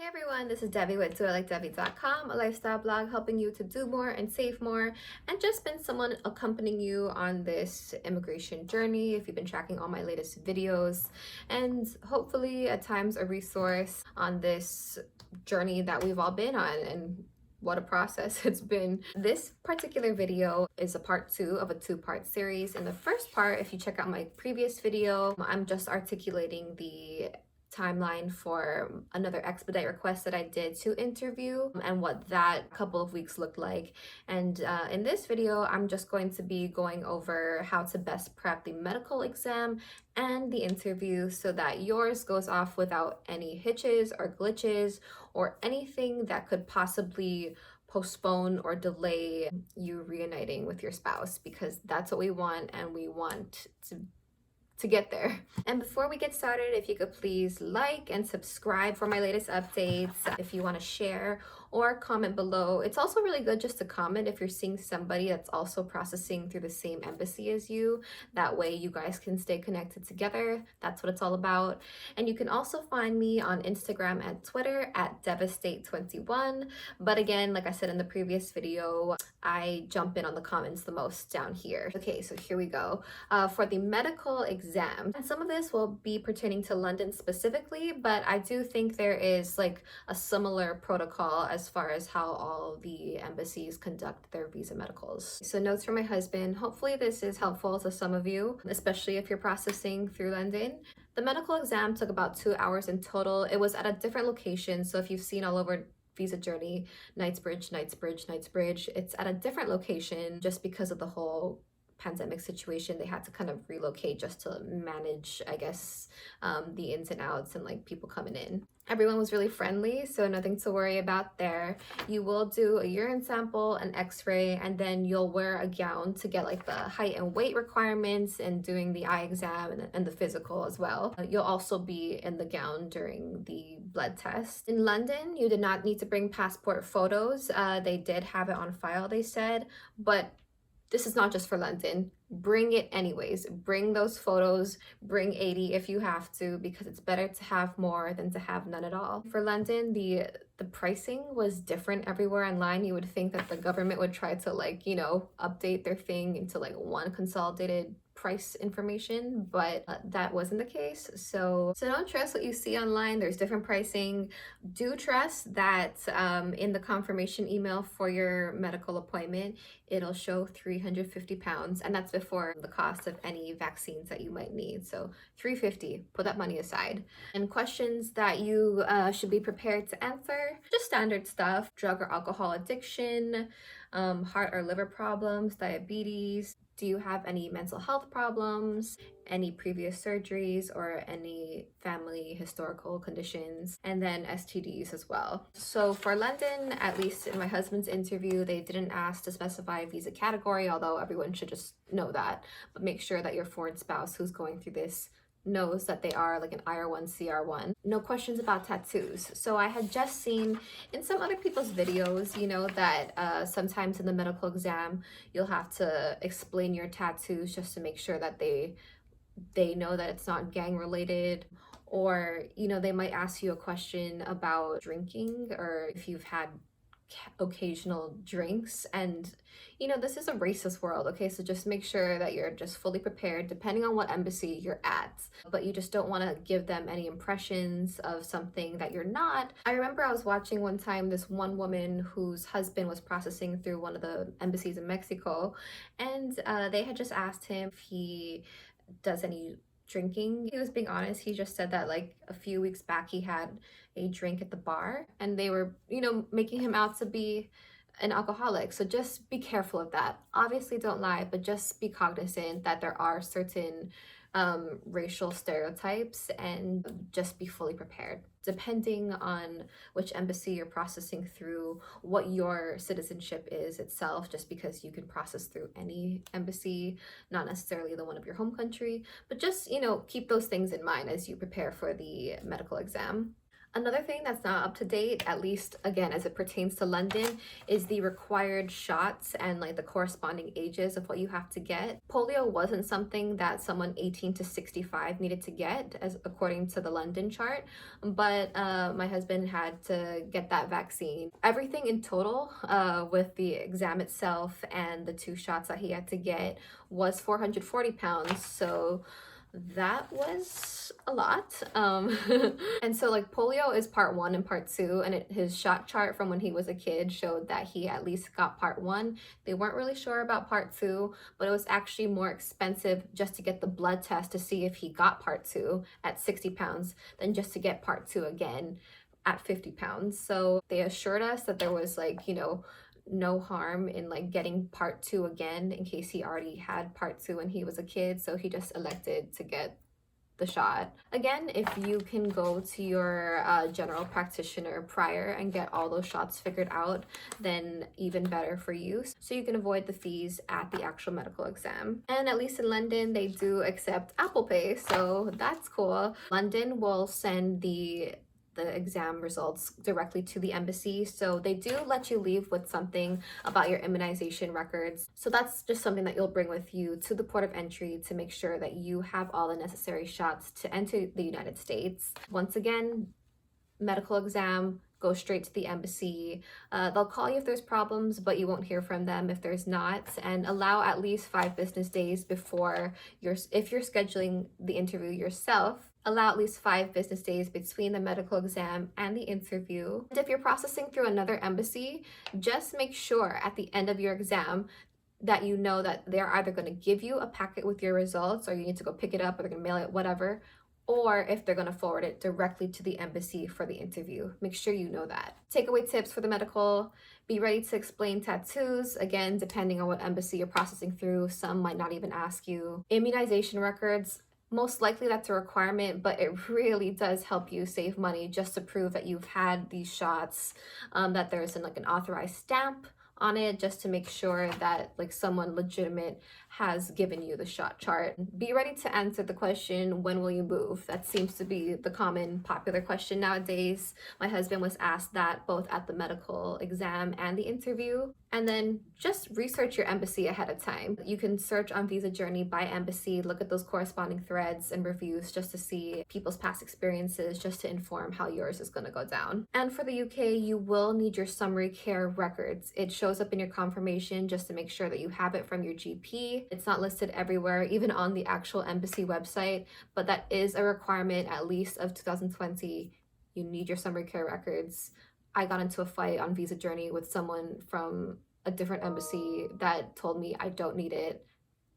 Hey everyone, this is Debbie with DoItLikeDebbie.com, a lifestyle blog helping you to do more and save more, and just been someone accompanying you on this immigration journey if you've been tracking all my latest videos, and hopefully at times a resource on this journey that we've all been on. And what a process it's been. This particular video is a part 2 of a 2-part series. In the first part, if you check out my previous video, I'm just articulating the timeline for another expedite request that I did to interview and what that couple of weeks looked like. And in this video, I'm just going to be going over how to best prep the medical exam and the interview so that yours goes off without any hitches or glitches or anything that could possibly postpone or delay you reuniting with your spouse, because that's what we want, and we want to get there. And before we get started, if you could please like and subscribe for my latest updates. If you want to share or comment below, it's also really good just to comment if you're seeing somebody that's also processing through the same embassy as you. That way you guys can stay connected together. That's what it's all about. And you can also find me on Instagram and Twitter at Devastate21. But again, like I said in the previous video, I jump in on the comments the most down here. Okay, so here we go. For the medical exam, and some of this will be pertaining to London specifically, but I do think there is like a similar protocol as far as how all the embassies conduct their visa medicals. So notes from my husband. Hopefully this is helpful to some of you, especially if you're processing through London. The medical exam took about 2 hours in total. It was at a different location, so if you've seen all over Visa Journey, Knightsbridge, it's at a different location just because of the whole pandemic situation. They had to kind of relocate just to manage, I guess, the ins and outs and like people coming in. Everyone was really friendly, so nothing to worry about there. You will do a urine sample, an x-ray, and then you'll wear a gown to get like the height and weight requirements and doing the eye exam and the physical as well. You'll also be in the gown during the blood test. In London, you did not need to bring passport photos. They did have it on file, they said, but this is not just for London. Bring it anyways. Bring those photos, bring 80 if you have to, because it's better to have more than to have none at all. For London, the pricing was different everywhere online. You would think that the government would try to update their thing into like one consolidated price information, but that wasn't the case. So don't trust what you see online. There's different pricing. Do trust that in the confirmation email for your medical appointment, it'll show £350, and that's before the cost of any vaccines that you might need. So $350, put that money aside. And questions that you should be prepared to answer, just standard stuff: drug or alcohol addiction, heart or liver problems, diabetes. Do you have any mental health problems, any previous surgeries, or any family historical conditions? And then STDs as well. So for London, at least in my husband's interview, they didn't ask to specify visa category, although everyone should just know that. But make sure that your foreign spouse who's going through this knows that they are like an IR1, CR1. No questions about tattoos. So I had just seen in some other people's videos, that sometimes in the medical exam, you'll have to explain your tattoos just to make sure that they know that it's not gang related. Or, they might ask you a question about drinking or if you've had occasional drinks. And this is a racist world, okay? So just make sure that you're just fully prepared depending on what embassy you're at, but you just don't want to give them any impressions of something that you're not. I remember I was watching one time this one woman whose husband was processing through one of the embassies in Mexico, and they had just asked him if he does any drinking. He was being honest. He just said that like a few weeks back he had a drink at the bar, and they were making him out to be an alcoholic. So just be careful of that. Obviously don't lie, but just be cognizant that there are certain racial stereotypes, and just be fully prepared. Depending on which embassy you're processing through, what your citizenship is itself, just because you can process through any embassy, not necessarily the one of your home country, but just, keep those things in mind as you prepare for the medical exam. Another thing that's not up to date, at least again as it pertains to London, is the required shots and like the corresponding ages of what you have to get. Polio wasn't something that someone 18 to 65 needed to get, as according to the London chart, but my husband had to get that vaccine. Everything in total, with the exam itself and the 2 shots that he had to get, was 440 pounds. So that was a lot. And so like polio is part 1 and part 2, and his shot chart from when he was a kid showed that he at least got part 1. They weren't really sure about part 2, but it was actually more expensive just to get the blood test to see if he got part 2 at 60 pounds than just to get part 2 again at 50 pounds. So they assured us that there was like, no harm in like getting part 2 again in case he already had part 2 when he was a kid. So he just elected to get the shot. Again, if you can go to your general practitioner prior and get all those shots figured out, then even better for you. So you can avoid the fees at the actual medical exam. And at least in London, they do accept Apple Pay, so that's cool. London will send the exam results directly to the embassy, so they do let you leave with something about your immunization records. So that's just something that you'll bring with you to the port of entry to make sure that you have all the necessary shots to enter the United States. Once again, medical exam, go straight to the embassy. They'll call you if there's problems, but you won't hear from them if there's not. And allow at least 5 business days before if you're scheduling the interview yourself, allow at least 5 business days between the medical exam and the interview. And if you're processing through another embassy, just make sure at the end of your exam that you know that they're either going to give you a packet with your results, or you need to go pick it up, or they're going to mail it, whatever, or if they're going to forward it directly to the embassy for the interview. Make sure you know that. Takeaway tips for the medical: be ready to explain tattoos. Again, depending on what embassy you're processing through, some might not even ask you. Immunization records, most likely that's a requirement, but it really does help you save money just to prove that you've had these shots, that there's like an authorized stamp on it, just to make sure that like someone legitimate has given you the shot chart. Be ready to answer the question, when will you move? That seems to be the common popular question nowadays. My husband was asked that both at the medical exam and the interview. And then just research your embassy ahead of time. You can search on Visa Journey by embassy, look at those corresponding threads and reviews just to see people's past experiences, just to inform how yours is going to go down. And for the UK, you will need your summary care records. It shows up in your confirmation just to make sure that you have it from your GP. It's not listed everywhere, even on the actual embassy website, but that is a requirement, at least of 2020. You need your summary care records. I got into a fight on Visa Journey with someone from a different embassy that told me I don't need it.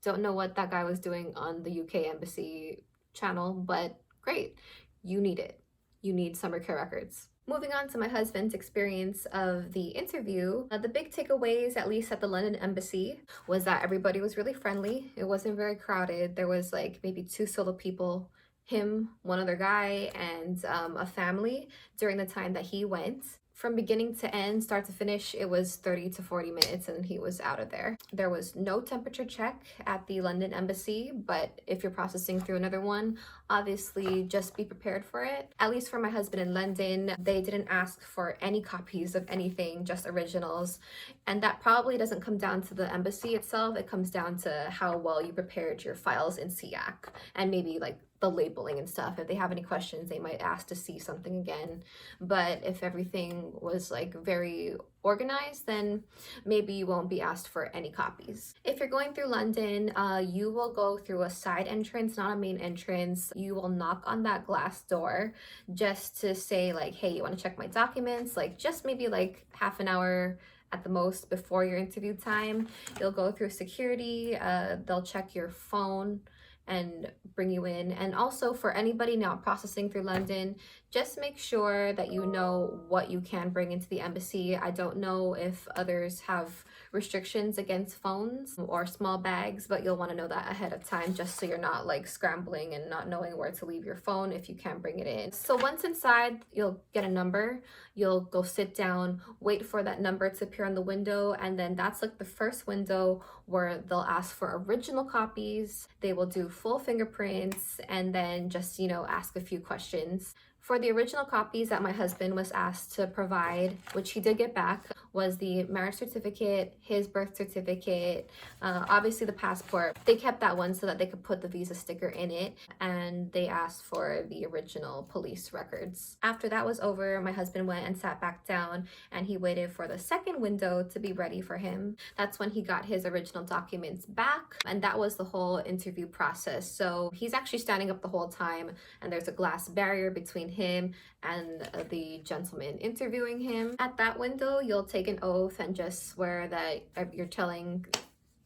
Don't know what that guy was doing on the UK embassy channel, but great. You need it. You need summer care records. Moving on to my husband's experience of the interview, the big takeaways, at least at the London embassy, was that everybody was really friendly. It wasn't very crowded. There was like maybe 2 solo people, him, one other guy, and a family during the time that he went. From beginning to end, start to finish, it was 30 to 40 minutes and he was out of there. There was no temperature check at the London embassy, but if you're processing through another one, obviously just be prepared for it. At least for my husband in London, they didn't ask for any copies of anything, just originals. And that probably doesn't come down to the embassy itself. It comes down to how well you prepared your files in SEAC and maybe like the labeling and stuff. If they have any questions, they might ask to see something again. But if everything was like very organized, then maybe you won't be asked for any copies. If you're going through London, you will go through a side entrance, not a main entrance. You will knock on that glass door just to say like, hey, you want to check my documents? Like just maybe like half an hour at the most before your interview time. You'll go through security. They'll check your phone and bring you in. And also for anybody now processing through London, just make sure that you know what you can bring into the embassy. I don't know if others have restrictions against phones or small bags, but you'll want to know that ahead of time just so you're not like scrambling and not knowing where to leave your phone if you can't bring it in. So once inside, you'll get a number. You'll go sit down, wait for that number to appear on the window, and then that's like the first window where they'll ask for original copies. They will do full fingerprints and then just, ask a few questions. For the original copies that my husband was asked to provide, which he did get back, was the marriage certificate, his birth certificate, obviously the passport. They kept that one so that they could put the visa sticker in it, and they asked for the original police records. After that was over, my husband went and sat back down, and he waited for the second window to be ready for him. That's when he got his original documents back, and that was the whole interview process. So he's actually standing up the whole time, and there's a glass barrier between him and the gentleman interviewing him. At that window, you'll take an oath and just swear that you're telling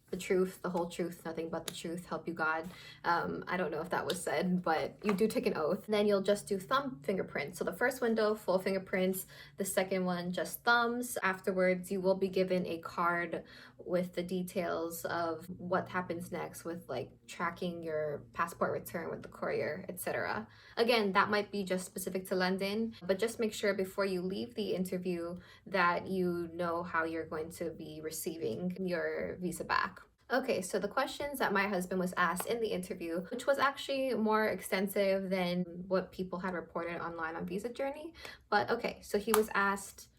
the truth, the whole truth, nothing but the truth, help you God. I don't know if that was said, but you do take an oath. Then you'll just do thumb fingerprints. So the first window, full fingerprints. The second one, just thumbs. Afterwards, you will be given a card with the details of what happens next with like tracking your passport return with the courier, etc. Again, that might be just specific to London, but just make sure before you leave the interview that you know how you're going to be receiving your visa back. Okay, so the questions that my husband was asked in the interview, which was actually more extensive than what people had reported online on Visa Journey. But okay, so he was asked,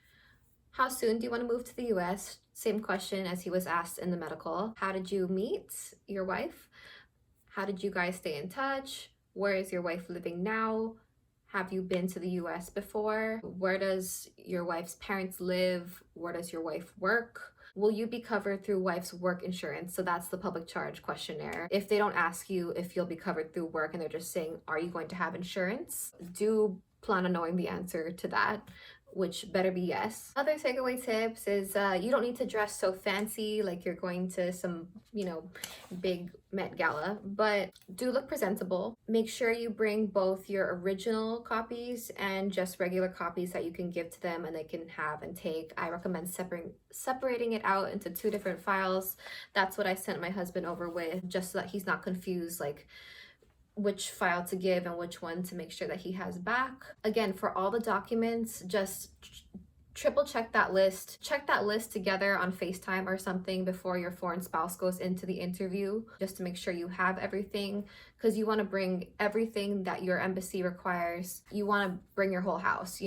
how soon do you want to move to the US? Same question as he was asked in the medical. How did you meet your wife? How did you guys stay in touch? Where is your wife living now? Have you been to the US before? Where does your wife's parents live? Where does your wife work? Will you be covered through wife's work insurance? So that's the public charge questionnaire. If they don't ask you if you'll be covered through work and they're just saying, are you going to have insurance? Do plan on knowing the answer to that, which better be yes. Other takeaway tips is you don't need to dress so fancy like you're going to some, big Met Gala, but do look presentable. Make sure you bring both your original copies and just regular copies that you can give to them and they can have and take. I recommend separating it out into 2 different files. That's what I sent my husband over with, just so that he's not confused, like which file to give and which one to make sure that he has back. Again, for all the documents, just triple check that list. Check that list together on FaceTime or something before your foreign spouse goes into the interview, just to make sure you have everything, because you want to bring everything that your embassy requires. You want to bring your whole house,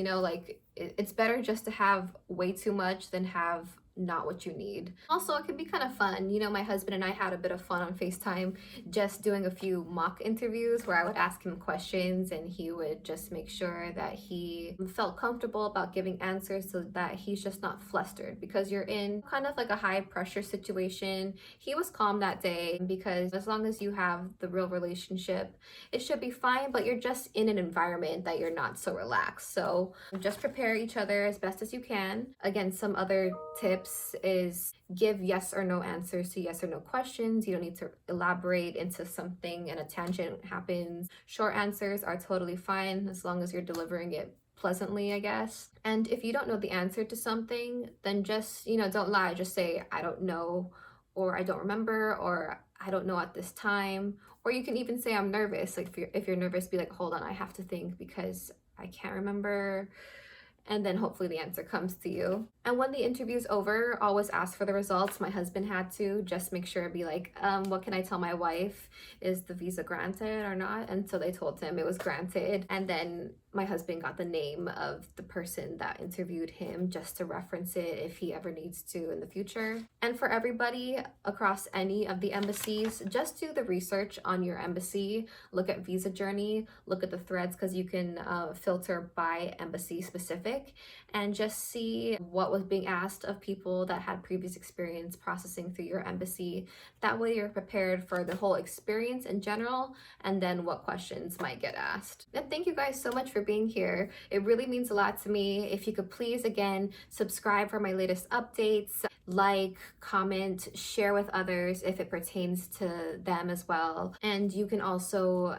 it's better just to have way too much than have not what you need. Also, it can be kind of fun. My husband and I had a bit of fun on FaceTime just doing a few mock interviews where I would ask him questions and he would just make sure that he felt comfortable about giving answers so that he's just not flustered, because you're in kind of like a high pressure situation. He was calm that day because as long as you have the real relationship, it should be fine, but you're just in an environment that you're not so relaxed. So just prepare each other as best as you can. Again, some other tips is give yes or no answers to yes or no questions. You don't need to elaborate into something and a tangent happens. Short answers are totally fine as long as you're delivering it pleasantly, I guess. And if you don't know the answer to something, then just, don't lie. Just say, I don't know, or I don't remember, or I don't know at this time. Or you can even say, I'm nervous. Like if you're nervous, be like, hold on, I have to think because I can't remember. And then hopefully the answer comes to you. And when the interview's over, always ask for the results. My husband had to just make sure, be like, what can I tell my wife? Is the visa granted or not? And so they told him it was granted. And then my husband got the name of the person that interviewed him just to reference it if he ever needs to in the future. And for everybody across any of the embassies, just do the research on your embassy. Look at Visa Journey, look at the threads, because you can filter by embassy specific, and just see what was being asked of people that had previous experience processing through your embassy. That way you're prepared for the whole experience in general, and then what questions might get asked. And thank you guys so much for being here. It really means a lot to me. If you could please, again, subscribe for my latest updates, like, comment, share with others if it pertains to them as well. And you can also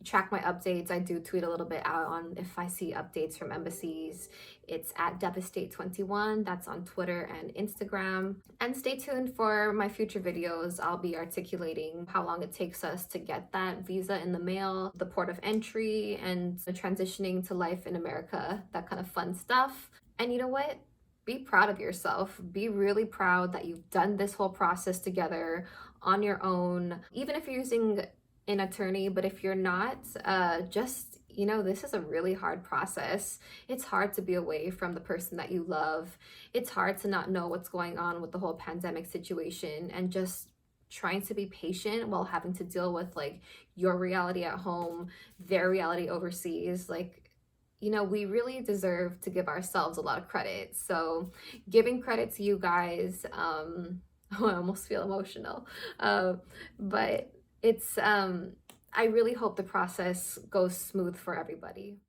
track my updates. I do tweet a little bit out on if I see updates from embassies. It's at Devastate21. That's on Twitter and Instagram. And stay tuned for my future videos. I'll be articulating how long it takes us to get that visa in the mail, the port of entry, and transitioning to life in America, that kind of fun stuff. And you know what? Be proud of yourself. Be really proud that you've done this whole process together on your own, even if you're using an attorney. But if you're not, just you know, this is a really hard process. It's hard to be away from the person that you love. It's hard to not know what's going on with the whole pandemic situation and just trying to be patient while having to deal with like your reality at home, their reality overseas. Like, you know, we really deserve to give ourselves a lot of credit. So, giving credit to you guys, oh, I almost feel emotional. But it's I really hope the process goes smooth for everybody.